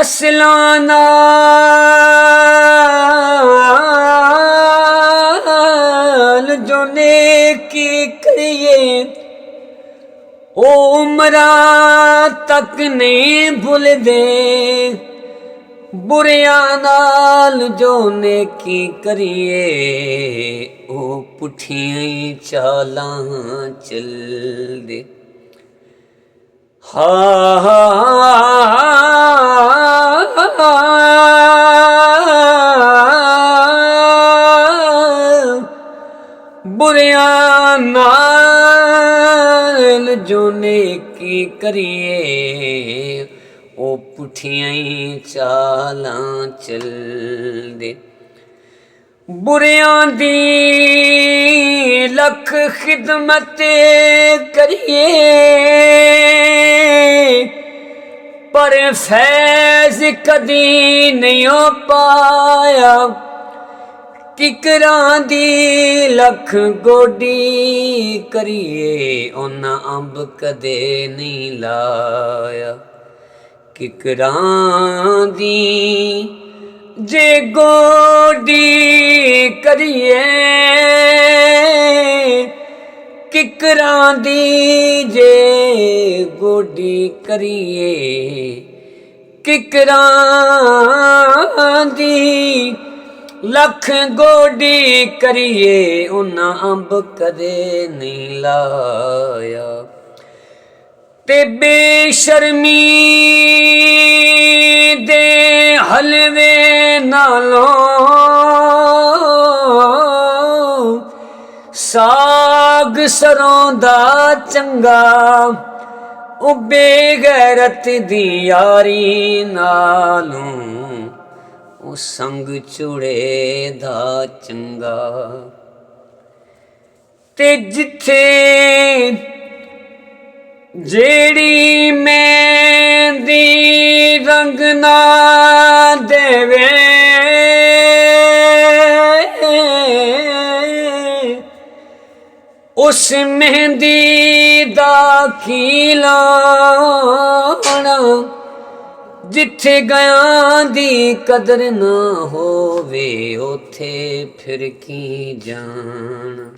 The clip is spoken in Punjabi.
ਅਸਲਾਂ ਨਾਲ ਜੋ ਨੇਕੀ ਕਰੀਏ ਉਹ ਉਮਰਾਂ ਤੱਕ ਨਹੀਂ ਭੁੱਲਦੇ। ਬੁਰਿਆਂ ਨਾਲ ਜੋ ਨੇਕੀ ਕਰੀਏ ਉਹ ਪੁੱਠੀਆਂ ਹੀ ਚਾਲਾਂ ਚੱਲਦੇ। ਬੁਰਿਆਂ ਨਾਲ ਜੋ ਨੇਕੀ ਕਰੀਏ ਉਹ ਪੁੱਠੀਆਂ ਹੀ ਚਾਲਾਂ ਚੱਲਦੇ। ਬੁਰਿਆਂ ਦੀ ਲੱਖ ਖਿਦਮਤ ਕਰੀਏ ਪਰ ਫੈਜ਼ ਕਦੀ ਨਹੀਂ ਹੋ ਪਾਇਆ। ਕਿਕਰਾਂ ਦੀ ਲੱਖ ਗੋਡੀ ਕਰੀਏ ਉਹਨਾਂ ਅੰਬ ਕਦੇ ਨਹੀਂ ਲਾਇਆ। ਕਿਕਰਾਂ ਦੀ ਜੇ ਗੋਡੀ ਕਰੀਏ ਕਿਕਰਾਂ ਦੀ ਜੇ ਗੋਡੀ ਕਰੀਏ ਕਿਕਰਾਂ ਦੀ ਲੱਖ ਗੋਡੀ ਕਰੀਏ ਉਹਨਾਂ ਅੰਬ ਕਦੇ ਨਹੀਂ ਲਾਇਆ। ਤੇ ਬੇਸ਼ਰਮੀ ਦੇ ਹਲਵੇ ਨਾਲੋਂ ਸਾਗ ਸਰੋਂ ਦਾ ਚੰਗਾ। ਉਹ ਬੇਗੈਰਤ ਦੀ ਯਾਰੀ ਨਾਲੋਂ ਉਹ ਸੰਗ ਚੂੜੇ ਦਾ ਚੰਗਾ। ਤੇ ਜਿੱਥੇ ਜਿਹੜੀ ਮਹਿੰਦੀ ਰੰਗ ਨਾ ਦੇਵੇ ਉਸ ਮਹਿੰਦੀ ਦਾ ਕੀ ਲਾਉਣਾ। ਜਿੱਥੇ ਗਿਆਂ ਦੀ ਕਦਰ ਨਾ ਹੋਵੇ ਉੱਥੇ ਫਿਰ ਕੀ ਜਾਣ।